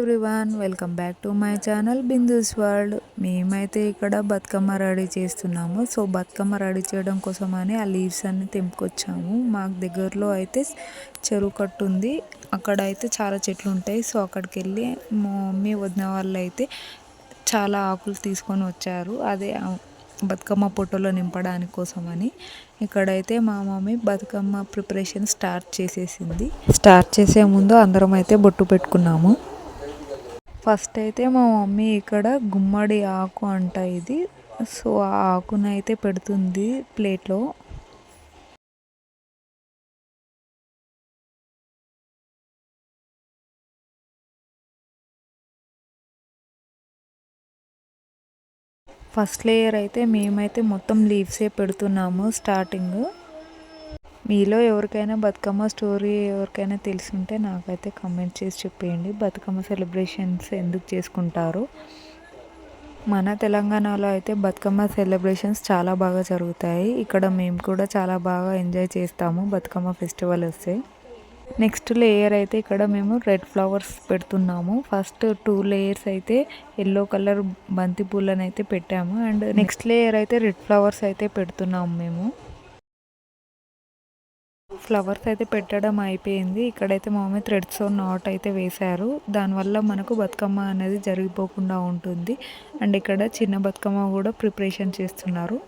Everyone, welcome back to my channel Bindu's world. మేమైతే ఇక్కడ Bathukamma ready చేస్తున్నాము. సో బతుకమ్మ రెడీ చేయడం కోసమని ఆ లీవ్స్ అన్ని తెంపుకొచ్చాము. మాకు దగ్గరలో అయితే చెరువు కట్టు ఉంది, అక్కడ అయితే చాలా చెట్లు ఉంటాయి. సో అక్కడికి వెళ్ళి మా మమ్మీ వదిన వాళ్ళు అయితే చాలా ఆకులు తీసుకొని వచ్చారు, అదే బతుకమ్మ పొట్టలో నింపడానికి కోసమని. ఇక్కడైతే మా మమ్మీ బతుకమ్మ ప్రిపరేషన్ స్టార్ట్ చేసేసింది. స్టార్ట్ చేసే ముందు అందరం అయితే బొట్టు పెట్టుకున్నాము. ఫస్ట్ అయితే మా మమ్మీ ఇక్కడ గుమ్మడి ఆకు అంట ఇది, సో ఆ ఆకునైతే పెడుతుంది ప్లేట్లో. ఫస్ట్ లేయర్ అయితే మేమైతే మొత్తం లీవ్సే పెడుతున్నాము స్టార్టింగ్. మీలో ఎవరికైనా బతుకమ్మ స్టోరీ ఎవరికైనా తెలిసుంటే నాకైతే కామెంట్ చేసి చెప్పేయండి. బతుకమ్మ సెలబ్రేషన్స్ ఎందుకు చేసుకుంటారు? మన తెలంగాణలో అయితే బతుకమ్మ సెలబ్రేషన్స్ చాలా బాగా జరుగుతాయి. ఇక్కడ మేము కూడా చాలా బాగా ఎంజాయ్ చేస్తాము బతుకమ్మ ఫెస్టివల్ వస్తే. నెక్స్ట్ లేయర్ అయితే ఇక్కడ మేము రెడ్ ఫ్లవర్స్ పెడుతున్నాము. ఫస్ట్ 2 లేయర్స్ అయితే ఎల్లో కలర్ బంతి పూలను అయితే పెట్టాము, అండ్ నెక్స్ట్ లేయర్ అయితే రెడ్ ఫ్లవర్స్ అయితే పెడుతున్నాము మేము. ఫ్లవర్స్ అయితే పెట్టడం అయిపోయింది. ఇక్కడైతే మా మమ్మీ థ్రెడ్స్తో నాట్ అయితే వేశారు, దానివల్ల మనకు బతుకమ్మ అనేది జరిగిపోకుండా ఉంటుంది. అండ్ ఇక్కడ చిన్న బతుకమ్మ కూడా ప్రిపరేషన్ చేస్తున్నారు.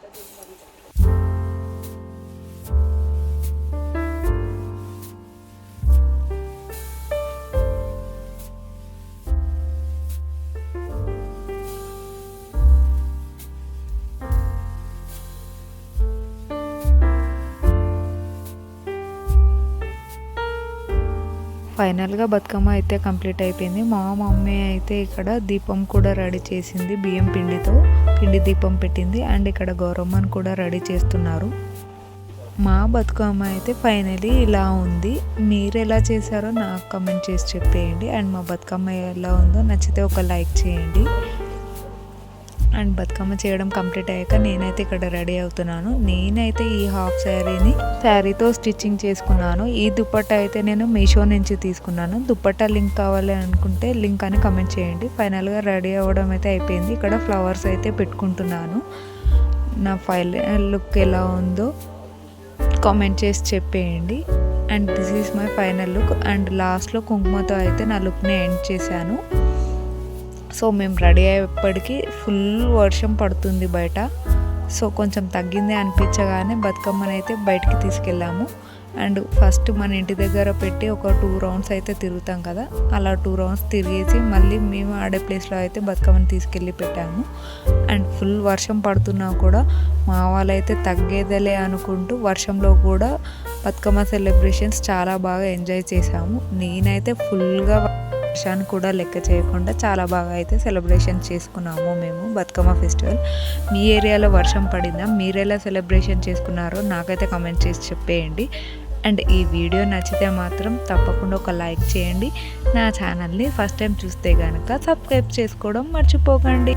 ఫైనల్గా బతుకమ్మ అయితే కంప్లీట్ అయిపోయింది. మా మమ్మీ అయితే ఇక్కడ దీపం కూడా రెడీ చేసింది, బియ్యం పిండి దీపం పెట్టింది. అండ్ ఇక్కడ గౌరమ్మను కూడా రెడీ చేస్తున్నారు. మా బతుకమ్మ అయితే ఫైనలీ ఇలా ఉంది. మీరు ఎలా చేశారో నాకు కామెంట్ చేసి చెప్పేయండి. అండ్ మా బతుకమ్మ ఎలా ఉందో నచ్చితే ఒక లైక్ చేయండి. అండ్ బతుకమ్మ చేయడం కంప్లీట్ అయ్యాక నేనైతే ఇక్కడ రెడీ అవుతున్నాను. నేనైతే ఈ హాఫ్ శారీతో స్టిచ్చింగ్ చేసుకున్నాను. ఈ దుపట్టా అయితే నేను మీషో నుంచి తీసుకున్నాను. దుపట్టా లింక్ కావాలి అనుకుంటే లింక్ అని కామెంట్ చేయండి. ఫైనల్గా రెడీ అవ్వడం అయితే అయిపోయింది. ఇక్కడ ఫ్లవర్స్ అయితే పెట్టుకుంటున్నాను. నా ఫైనల్ లుక్ ఎలా ఉందో కామెంట్ చేసి చెప్పేయండి. And this is my final look. And లాస్ట్లో కుంకుమతో అయితే నా లుక్ని ఎండ్ చేశాను. సో మేము రెడీ అయ్యేప్పటికీ ఫుల్ వర్షం పడుతుంది బయట. సో కొంచెం తగ్గింది అనిపించగానే బతుకమ్మనైతే బయటికి తీసుకెళ్ళాము. అండ్ ఫస్ట్ మన ఇంటి దగ్గర పెట్టి ఒక 2 రౌండ్స్ అయితే తిరుగుతాం కదా, అలా 2 రౌండ్స్ తిరిగేసి మళ్ళీ మేము ఆడే ప్లేస్లో అయితే బతుకమ్మని తీసుకెళ్ళి పెట్టాము. అండ్ ఫుల్ వర్షం పడుతున్నా కూడా మా వాళ్ళైతే తగ్గేదలే అనుకుంటూ వర్షంలో కూడా బతుకమ్మ సెలబ్రేషన్స్ చాలా బాగా ఎంజాయ్ చేసాము. నేనైతే ఫుల్గా వర్షాన్ని కూడా లెక్క చేయకుండా చాలా బాగా అయితే సెలబ్రేషన్ చేసుకున్నాము మేము బతుకమ్మ ఫెస్టివల్. మీ ఏరియాలో వర్షం పడిందా? మీరు ఎలా సెలబ్రేషన్ చేసుకున్నారో నాకైతే కామెంట్ చేసి చెప్పేయండి. అండ్ ఈ వీడియో నచ్చితే మాత్రం తప్పకుండా ఒక లైక్ చేయండి. నా ఛానల్ని ఫస్ట్ టైం చూస్తే కనుక సబ్స్క్రైబ్ చేసుకోవడం మర్చిపోకండి.